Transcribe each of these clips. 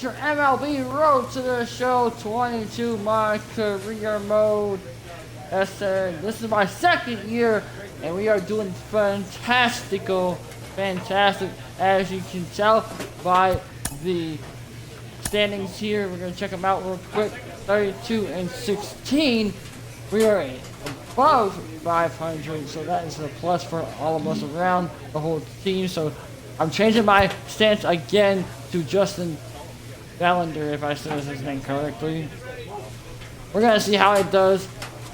it's your MLB Road to the Show 22, my career mode. Yes, sir. This is my second year, and we are doing fantastic, as you can tell by the standings here. We're going to check them out real quick. 32 and 16. We are above 500, so that is a plus for all of us around the whole team. So I'm changing my stance again to Justin Ballender, if I said his name correctly. We're going to see how it does.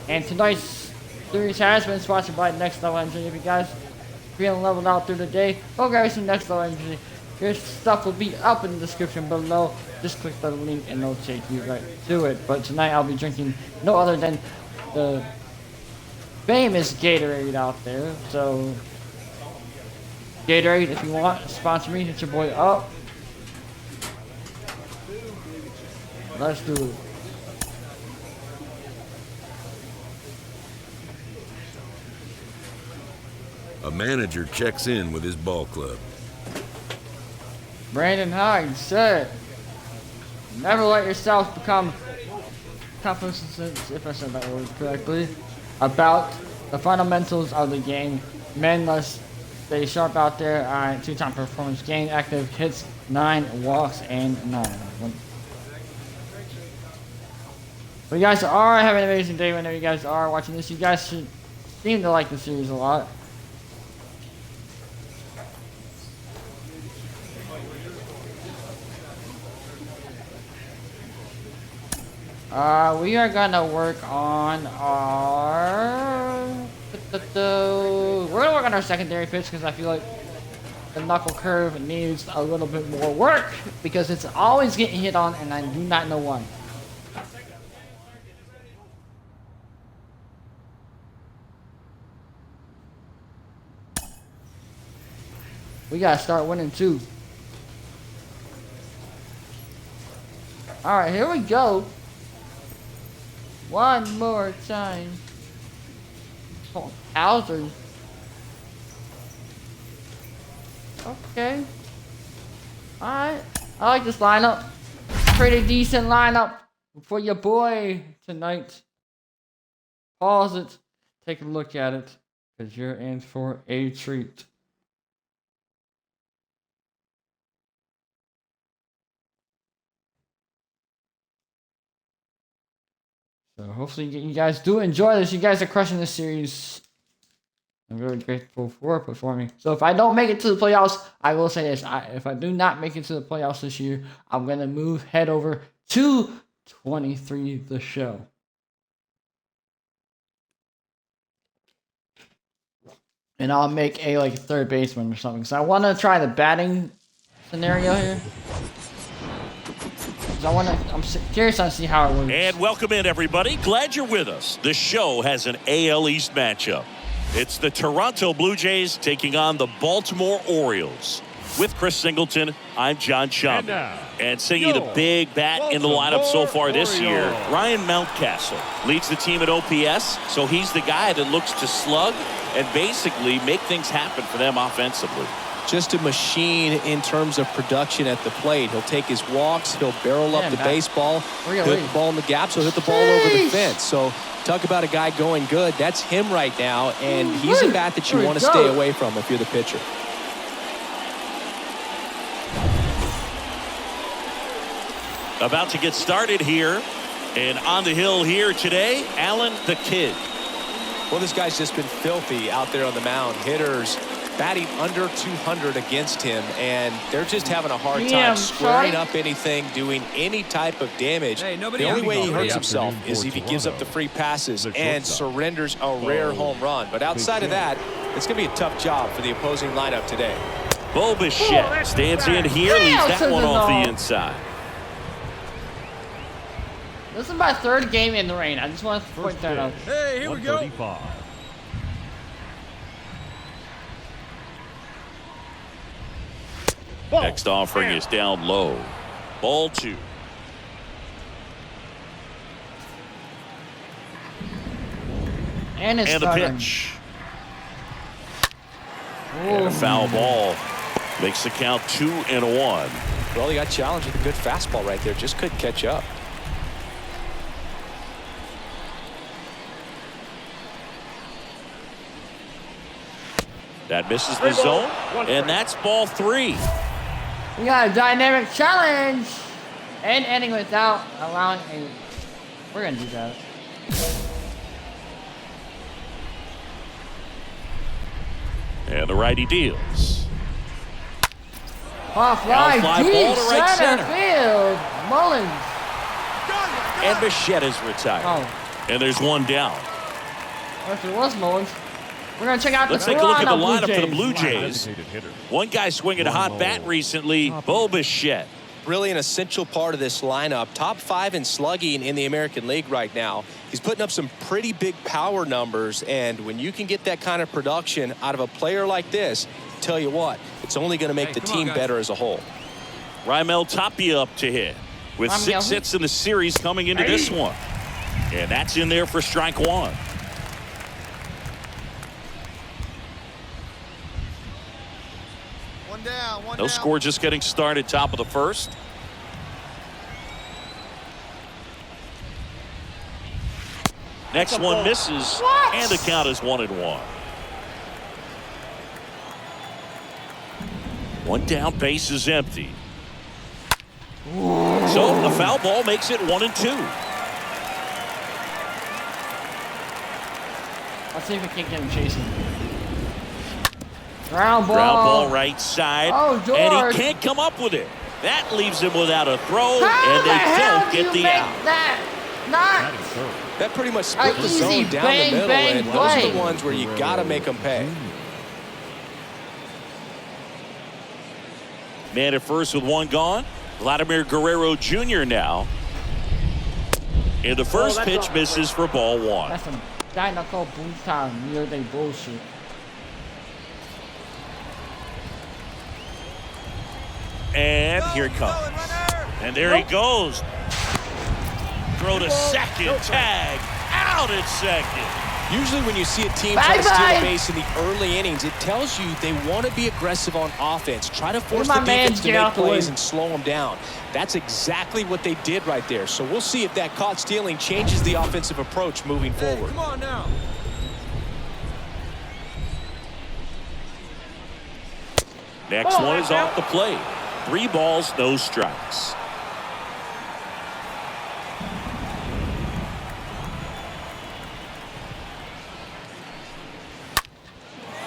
And tonight's series has been sponsored by Next Level Energy. If you guys feeling leveled out through the day, go grab some Next Level Energy. Your stuff will be up in the description below. Just click the link and it'll take you right to it. But tonight I'll be drinking no other than the famous Gatorade out there. So Gatorade, if you want, sponsor me. Hit your boy up. Let's do it. A manager checks in with his ball club. Brandon Hyde said, never let yourself become complacent, if I said that word correctly, about the fundamentals of the game. Men must stay sharp out there. Two-time performance gain, active hits, 9 walks, and 9. But you guys are having an amazing day whenever you guys are watching this. You guys should seem to like the series a lot. We are gonna work on our... We're gonna work on our secondary pitch because I feel like the knuckle curve needs a little bit more work because it's always getting hit on and I do not know why. We gotta start winning too. Alright, here we go. One more time. Oh, Hauser. Okay. Alright. I like this lineup. Pretty decent lineup for your boy tonight. Pause it. Take a look at it. Because you're in for a treat. So hopefully you guys do enjoy this. You guys are crushing this series. I'm very grateful for performing. So if I don't make it to the playoffs, I will say this. If I do not make it to the playoffs this year, I'm going to head over to 23 the show. And I'll make a third baseman or something. So I want to try the batting scenario here. I'm curious to see how it works. And welcome in, everybody. Glad you're with us. The show has an AL East matchup. It's the Toronto Blue Jays taking on the Baltimore Orioles. With Chris Singleton, I'm John Chum. And singing the big bat in the lineup so far this year, Ryan Mountcastle leads the team at OPS, so he's the guy that looks to slug and basically make things happen for them offensively. Just a machine in terms of production at the plate. He'll take his walks, he'll barrel up the baseball, hit the ball in the gap, so he'll hit the ball over the fence. So talk about a guy going good. That's him right now, and he's a bat that you want to stay away from if you're the pitcher. About to get started here, and on the hill here today, Allen the Kid. Well, this guy's just been filthy out there on the mound. Hitters batting under 200 against him, and they're just having a hard time squaring up anything, doing any type of damage. The only way he hurts himself is if he gives up the free passes and surrenders a rare home run. But outside of that, it's going to be a tough job for the opposing lineup today. Bo Bichette stands in here, leaves that one off the inside. This is my third game in the rain. I just want to point that out. Hey, here we go. Next offering is down low. Ball 2. And the pitch. And a foul ball. Makes the count 2-1. Well, he got challenged with a good fastball right there. Just couldn't catch up. That misses the zone, and that's ball 3. We got a dynamic challenge. And ending without allowing a... We're going to do that. And the righty deals. Pop fly, Fly deep ball to right center center. field. Mullins. And Bichetta's retired. Oh, And there's one down. if it was Mullins. We're going to check out Let's the take a look at the Toronto lineup for the Blue Jays. Jays. One guy swinging a hot bat recently, Bo Bichette. Really an essential part of this lineup. Top 5 in slugging in the American League right now. He's putting up some pretty big power numbers, and when you can get that kind of production out of a player like this, tell you what, it's only going to make the team better as a whole. Raimel Tapia up to hit with 6 hits in the series coming into this one. And that's in there for strike 1. No score, just getting started, top of the first. Next one misses, and the count is 1-1. One down, base is empty. So a foul ball makes it 1-2. Let's see if we can get him chasing. Ground ball. Ground ball right side. Oh, George. And he can't come up with it. That leaves him without a throw, How and they hell don't do get you the make out. That pretty much split the easy zone down bang, the middle, bang and those are play. the ones where you got to make them pay. Man at first with one gone. Vladimir Guerrero Jr. now. And the first pitch misses for ball 1. That's some dinosaur boost time. Near they bullshit. And here it comes. And there he goes. Throw to second. Tag. Out at second. Usually when you see a team try to steal a base in the early innings, it tells you they want to be aggressive on offense. Try to force the defense to make plays and slow them down. That's exactly what they did right there. So we'll see if that caught stealing changes the offensive approach moving forward. Come on now. Next one is off the plate. 3 balls, no strikes.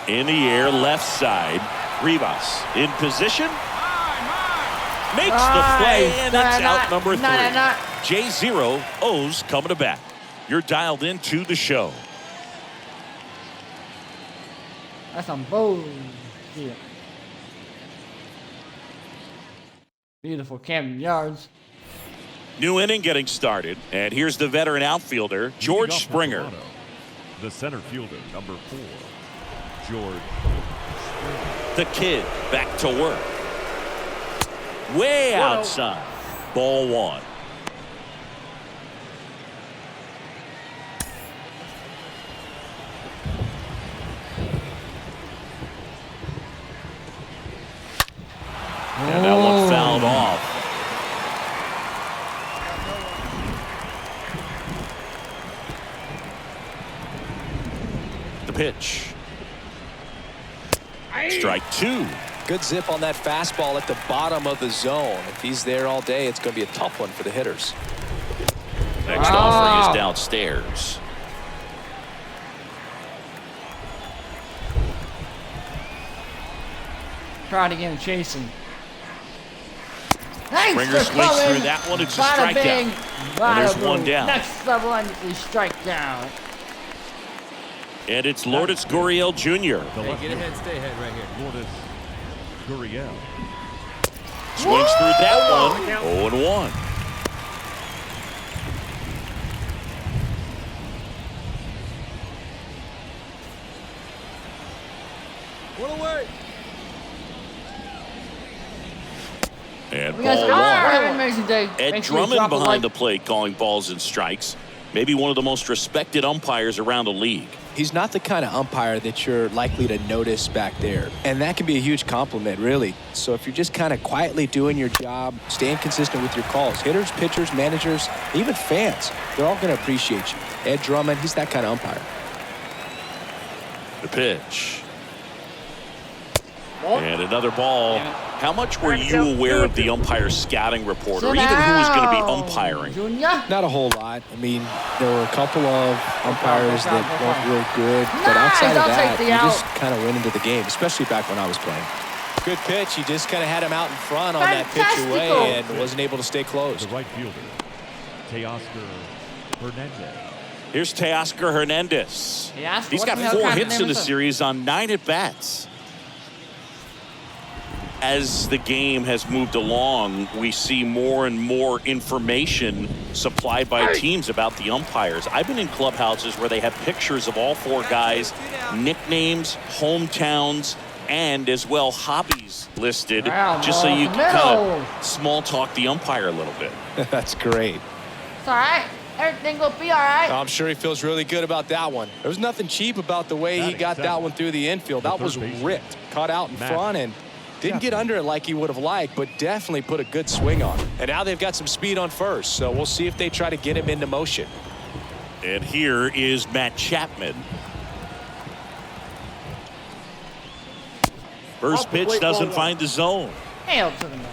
In the air, left side. Rivas in position. Makes the play, and that's out number 3. J0 O's coming to bat. You're dialed into the show. That's some bullshit. Beautiful Camden Yards. New inning getting started, and here's the veteran outfielder, George Springer. The center fielder, number 4, George. The kid back to work. Way outside. Ball 1. And that one fouled off. The pitch. Strike 2. Good zip on that fastball at the bottom of the zone. If he's there all day, it's going to be a tough one for the hitters. Next offering is downstairs. Trying to get him chasing. Springer swings through that one. It's a strikeout. And there's one down. Next one is strike down. And it's Lourdes Gurriel Jr. Hey, get ahead, stay ahead right here. Lourdes Gurriel. Swings through that one. 0-1. Pull away. And We got ball 1. Ed Drummond behind the plate calling balls and strikes. Maybe one of the most respected umpires around the league. He's not the kind of umpire that you're likely to notice back there. And that can be a huge compliment, really. So if you're just kind of quietly doing your job, staying consistent with your calls, hitters, pitchers, managers, even fans, they're all going to appreciate you. Ed Drummond, he's that kind of umpire. The pitch. And another ball. How much were you aware of the umpire's scouting report, or even who was going to be umpiring? Not a whole lot. I mean, there were a couple of umpires that weren't real good, but outside of that, you just kind of went into the game, especially back when I was playing. Good pitch. He just kind of had him out in front on that pitch away and wasn't able to stay close. The right fielder, Teoscar Hernandez. Here's Teoscar Hernandez. He's got 4 hits in the series on 9 at-bats. As the game has moved along, we see more and more information supplied by teams about the umpires. I've been in clubhouses where they have pictures of all 4 guys, nicknames, hometowns, and as well hobbies listed, just so you can kind of small talk the umpire a little bit. That's great. It's all right. Everything will be all right. I'm sure he feels really good about that one. There was nothing cheap about the way he got that one through the infield. That was ripped, caught out in front, and didn't get under it like he would have liked, but definitely put a good swing on it. And now they've got some speed on first, so we'll see if they try to get him into motion. And here is Matt Chapman. First pitch doesn't find the zone. Hail to the middle.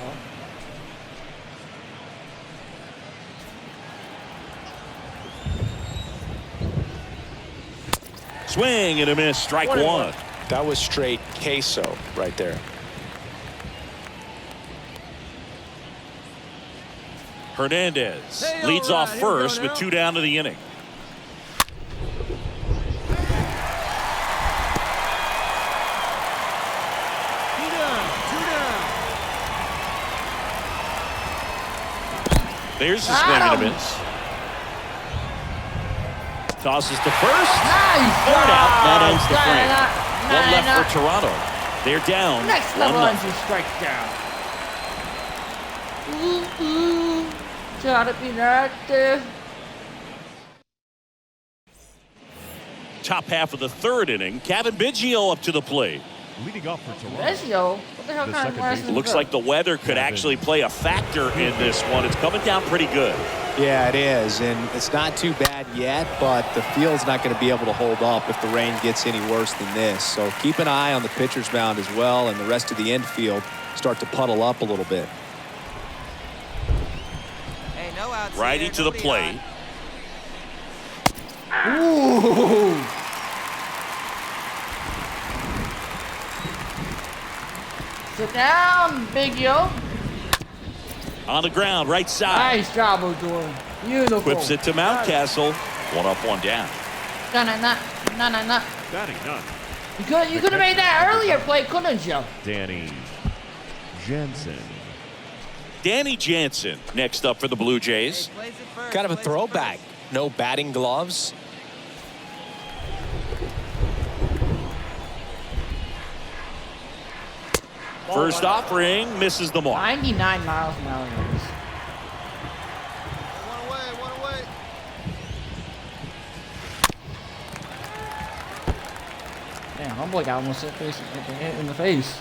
Swing and a miss, strike 1. That was straight queso right there. Hernandez leads off first with 2 down to the inning. There's the swing and a miss. Tosses to first. Nice. 3rd out. That ends the frame. 1 left for Toronto. They're down. Next level entry strike down. Try to be active. Top half of the 3rd inning. Kevin Biggio up to the plate. Leading off for Toronto. Biggio? What the hell kind of grass is Looks like the weather could actually play a factor in this one. It's coming down pretty good. Yeah, it is, and it's not too bad yet, but the field's not going to be able to hold up if the rain gets any worse than this. So keep an eye on the pitcher's mound as well, and the rest of the infield start to puddle up a little bit. Hey, no outs Righty here, to the nobody plate. Ooh. Sit down, Big Yo. On the ground, right side. Nice job, Odror. Beautiful. Whips it to Mountcastle. 1 up, 1 down. No. Batting 9. You could have made that earlier play, couldn't you? Danny Jansen. Danny Jansen next up for the Blue Jays. Plays it first, Kind of a plays it throwback. No batting gloves. First offering misses the mark. 99 miles an hour. Guys. One away. Damn, my boy got almost hit in the face.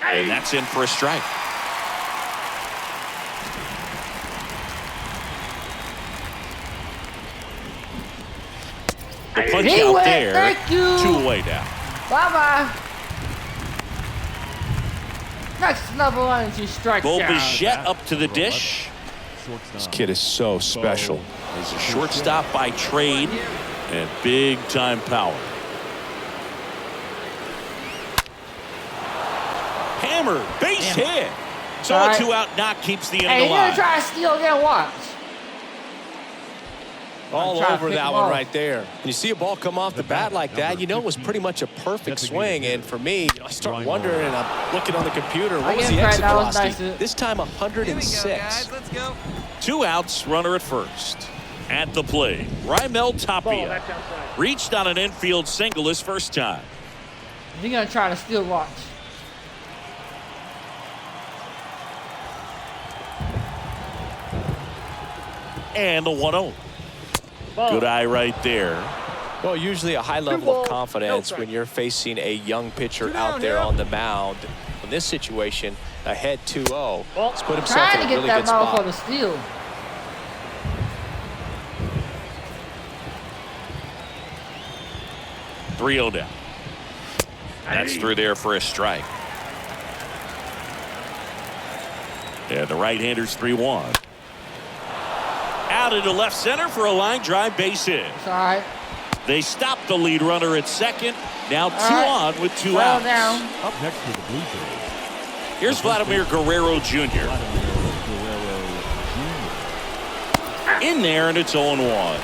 And that's in for a strike. The punch He out went, there. thank you. 2 away now. Bye-bye. Next level energy strike Bo down. Bichette up to the dish. This kid is so special. He's a shortstop by trade and big-time power. Hammer, base hit. So a 2-out knock keeps the Hey, inning you're gonna alive. try to steal again, watch. All trying to over pick that him one off. right there. When you see a ball come off the bat like that, you know it was pretty much a perfect swing. And for me, I start wondering, and I'm looking on the computer, what was the exit velocity? This time Here we go, 106. guys. Let's go. 2 outs, runner at first. At the plate, Raimel Tapia reached on an infield single his first time. You're gonna try to steal, watch. And the 1-0. Good eye right there. Well, usually a high level of confidence when you're facing a young pitcher out there on the mound. In this situation, ahead 2-0. He's put himself in a really good spot. For the steal. Three-0 down. That's through there for a strike. And the right-hander's 3-1. Out into left center for a line drive base hit. All right. They stop the lead runner at second. Now two on with 2 outs. Down. Up next for the Blue Jays. Here's Vladimir Guerrero Jr. In there, and it's 0-1.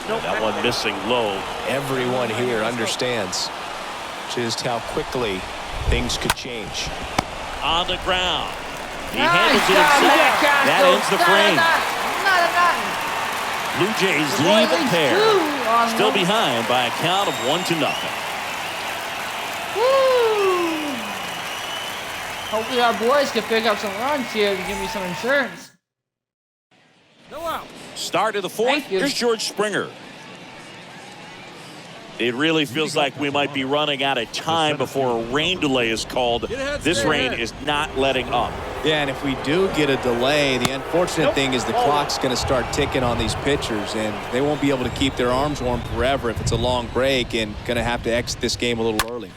That one missing low. Everyone here understands just how quickly things could change. On the ground. He handles it himself. That ends the frame. Blue Jays leave a pair. Still behind by a count of 1-0. Woo! Hopefully our boys can pick up some runs here to give me some insurance. No out. Start of the fourth. Here's George Springer. It really feels like we might be running out of time before a rain delay is called. This rain is not letting up. Yeah, and if we do get a delay, the unfortunate thing is the clock's going to start ticking on these pitchers, and they won't be able to keep their arms warm forever if it's a long break, and going to have to exit this game a little early.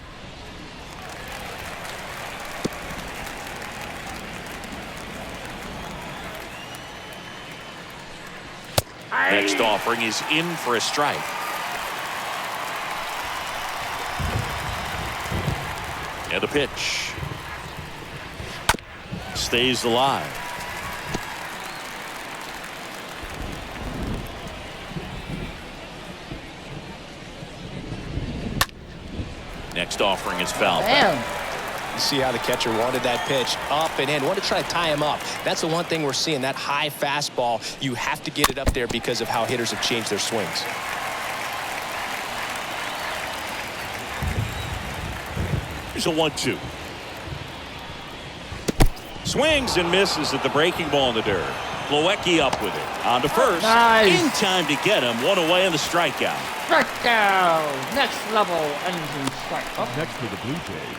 Next offering is in for a strike. And a pitch. Stays alive. Next offering is fouled. You see how the catcher wanted that pitch up and in. Wanted to try to tie him up. That's the one thing we're seeing, that high fastball. You have to get it up there because of how hitters have changed their swings. Here's a 1-2. Swings and misses at the breaking ball in the dirt. Plawecki up with it. On to first. Nice. In time to get him. One away in the strikeout. Strikeout. Next level engine strike. Up next for the Blue Jays,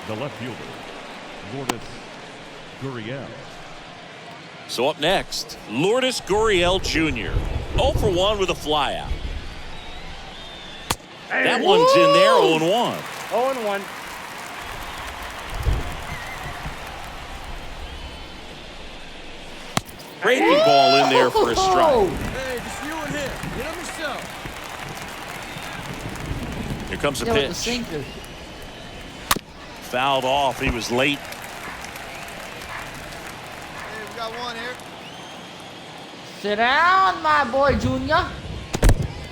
the left fielder, Lourdes Gurriel. So up next, Lourdes Gurriel Jr. 0 for 1 with a flyout. That one's in there, 0-1. 0-1. Breaking ball in there for a strike. Hey, just you and him. Get him yourself. Here comes the pitch. Fouled off. He was late. Hey, we got one here. Sit down, my boy, Junior.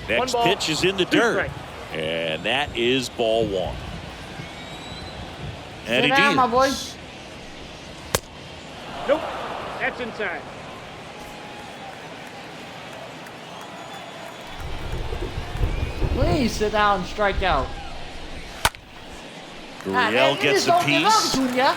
Next pitch is in the dirt. And that is ball 1. And Sit down, my boy. Nope, that's inside. Please sit down and strike out. Gurriel gets a piece. Junior.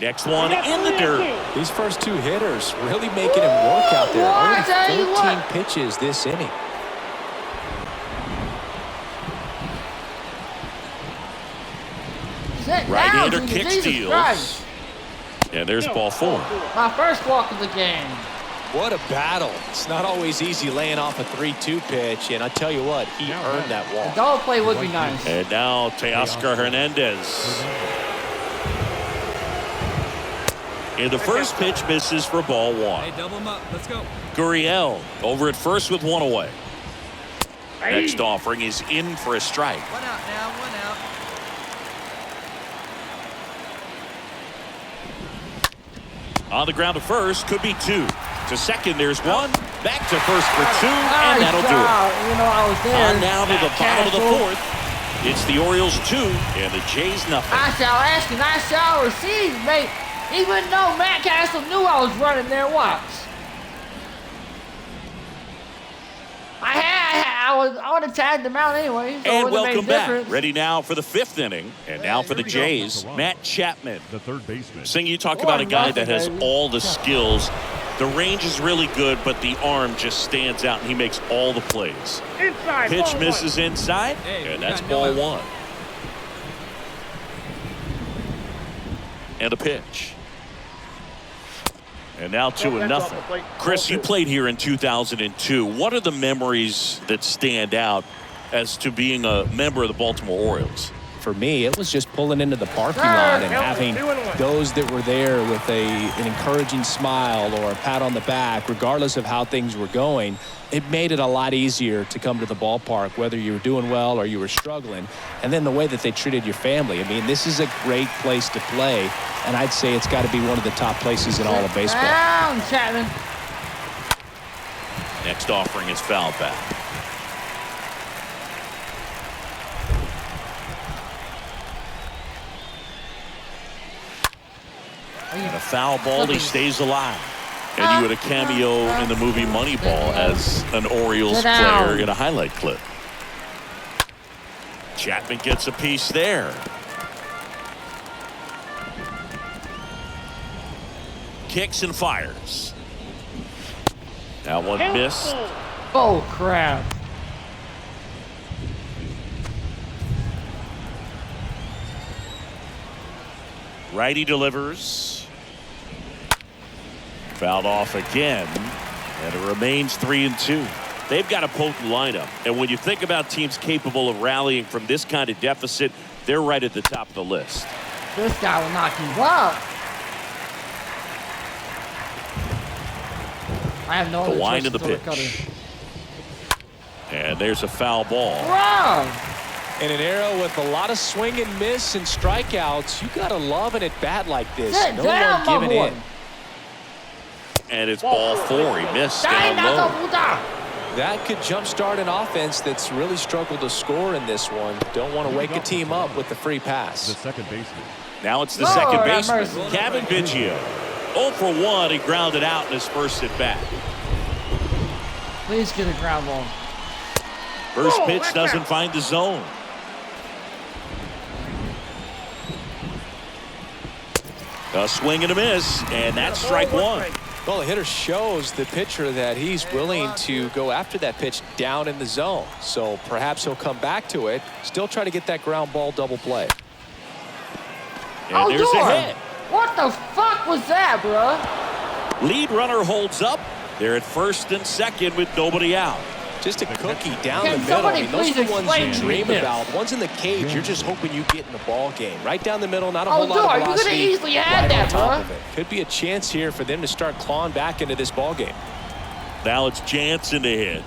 Next one in the dirt. These first two hitters really making him work out there. Only 13 pitches this inning. Right-hander kick steals. And there's ball 4. My first walk of the game. What a battle. It's not always easy laying off a 3-2 pitch, and I tell you what, he earned that walk. Double play would be nice. And now Teoscar Hernandez. And the first pitch misses for ball 1. Hey, double him up. Let's go. Gurriel over at first with 1 away. Next offering is in for a strike. 1 out now, 1 out. On the ground to first, could be 2. To second, there's 1. Back to first for 2, and that'll do it. You know, I was there. On now to the bottom of the 4th. It's the Orioles 2 and the Jays nothing. I shall ask and I shall receive, mate. Even though Matt Castle knew I was running there, watch. I would have tagged him out anyway. So And welcome back. Ready now for the 5th inning. And now for the Jays, Matt Chapman. The third baseman. Sing, you talk about a guy that has all the skills. The range is really good, but the arm just stands out, and he makes all the plays. Inside. Pitch misses inside, and that's ball 1. And a pitch. And now 2-0. Chris, you played here in 2002. What are the memories that stand out as to being a member of the Baltimore Orioles? For me, it was just pulling into the parking lot and having those that were there with an encouraging smile or a pat on the back, regardless of how things were going. It made it a lot easier to come to the ballpark, whether you were doing well or you were struggling. And then the way that they treated your family. I mean, this is a great place to play, and I'd say it's got to be one of the top places in all of baseball. Down, Chapman. Next offering is foul back. And a foul ball, he stays alive. And you had a cameo in the movie Moneyball as an Orioles player in a highlight clip. Chapman gets a piece there. Kicks and fires. That one missed. Oh, crap. Righty delivers. Fouled off again, and it remains 3-2. They've got a potent lineup, and when you think about teams capable of rallying from this kind of deficit, they're right at the top of the list. This guy will knock you up. I have no other The wind of the choices but to pitch. And there's a foul ball. Wow. In an era with a lot of swing and miss and strikeouts, you got to love an at-bat like this. Sit No down, one giving my in. boy. And it's ball 4. He missed down low. That could jumpstart an offense that's really struggled to score in this one. Don't want to wake a team up with the free The pass. second baseman. Now it's the Lord second have baseman, mercy. Kevin Biggio. 0 for 1. He grounded out in his first at bat. Please get a ground ball. First pitch doesn't find the zone. A swing and a miss, and that's strike 1. Well, the hitter shows the pitcher that he's willing to go after that pitch down in the zone. So perhaps he'll come back to it, still try to get that ground ball double play. And there's a hit. What the fuck was that, bro? Lead runner holds up. They're at first and second with nobody out. Just a cookie down Can the middle. somebody I mean, those please are the ones explain you to me dream this? about. Ones in the cage, you're just hoping you get in the ball game. Right down the middle, not a Oh, whole lot Odror, of you velocity. could have easily had right that, on top bro. of it. Could be a chance here for them to start clawing back into this ball game. Now it's Jansen to hit.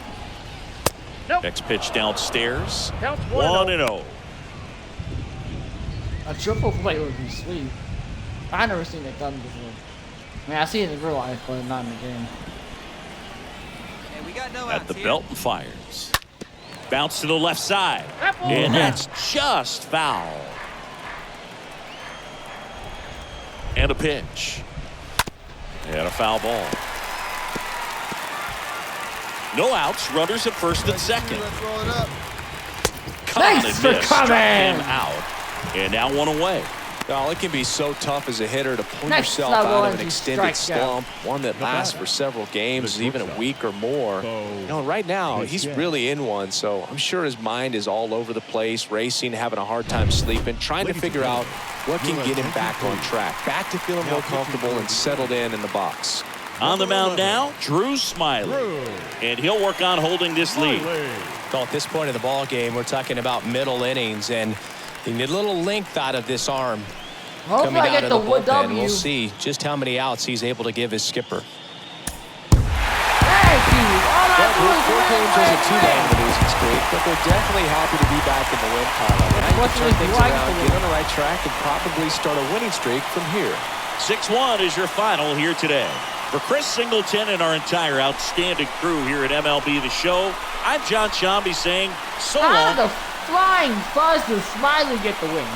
Nope. Next pitch downstairs. Counts 1-0. A triple play would be sweet. I've never seen it done before. I mean, I see it in real life, but not in the game. Hey, we got no At outs the here. belt and fires. Bounce to the left side. And that's just foul. And a pitch. And a foul ball. No outs. Runners at first and second. Let's roll it up. Thanks for Struck coming. him out. And now one away. Well, it can be so tough as a hitter to pull Next yourself level out of an and you extended strike out. slump, one that lasts for several games, The even a shortstop. week or more. So, You know, right now, good he's catch. really in one, so I'm sure his mind is all over the place, racing, having a hard time sleeping, trying to Ladies figure and out what can get him back on track, back to feeling more comfortable and settled in the box. On the mound now, Drew Smiley. And he'll work on holding this lead. So at this point of the ball game, we're talking about middle innings, and you need a little length out of this arm. Hopefully Coming I out get of the the bullpen, W. we'll see just how many outs he's able to give his skipper. Thank you. All I do is Four win, games win, isn't too win. bad of a losing streak, but they're definitely happy to be back in the win column. And I can What's turn this things like around, for get you? on the right track, and probably start a winning streak from here. 6-1 is your final here today. For Chris Singleton and our entire outstanding crew here at MLB The Show, I'm John Shambi saying so How long. the flying fuzz does Smiley get the win?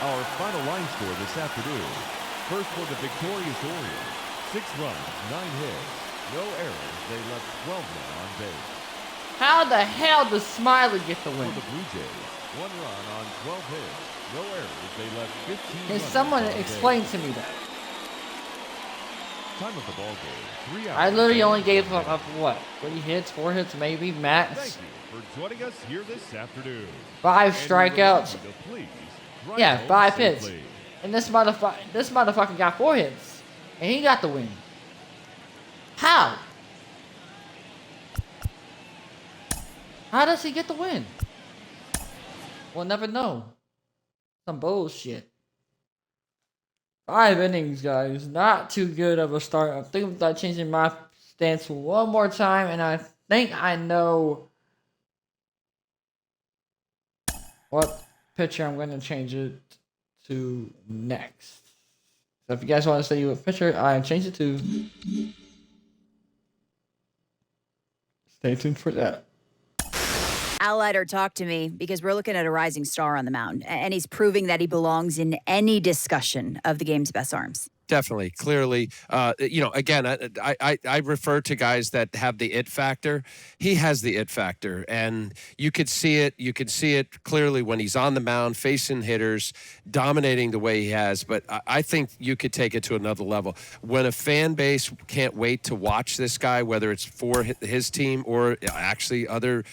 Our final line score this afternoon. First for the victorious Orioles. 6 runs, 9 hits, no errors. They left 12 men on base. How the hell does Smiley get the win? For the Blue Jays, 1 run on 12 hits, no errors. They left 15 Can runners someone on explain base. to me that? Time of the ball game, 3 hours. I literally only gave up what? 3 hits, 4 hits maybe, max. Thank you for joining us here this afternoon. 5 And we strikeouts. remind you to please drive Yeah, home 5 hits. safely. And this motherfucker got 4 hits. And he got the win. How? How does he get the win? We'll never know. Some bullshit. 5 innings, guys. Not too good of a start. I'm thinking about changing my stance one more time, and I think I know what pitcher I'm going to change it to next. So if you guys want to see what pitcher I change it to, stay tuned for that. Al Leiter, talk to me, because we're looking at a rising star on the mound, and he's proving that he belongs in any discussion of the game's best arms. Definitely, clearly, again, I refer to guys that have the it factor. He has the it factor, and you could see it. You could see it clearly when he's on the mound, facing hitters, dominating the way he has. But I think you could take it to another level. When a fan base can't wait to watch this guy, whether it's for his team or actually other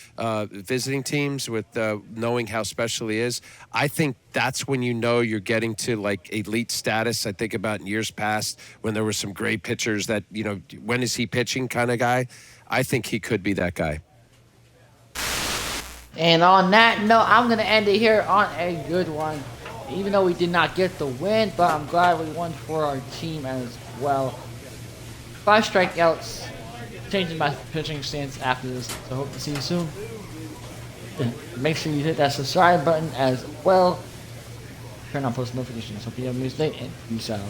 visiting teams, with knowing how special he is, I think that's when you know you're getting to like elite status. I think about in years past when there were some great pitchers that, when is he pitching kind of guy. I think he could be that guy. And on that note, I'm going to end it here on a good one. Even though we did not get the win, but I'm glad we won for our team as well. 5 strikeouts. Changing my pitching stance after this. So hope to see you soon. And make sure you hit that subscribe button as well. Turn on post notifications. Hope you have a nice day and peace out.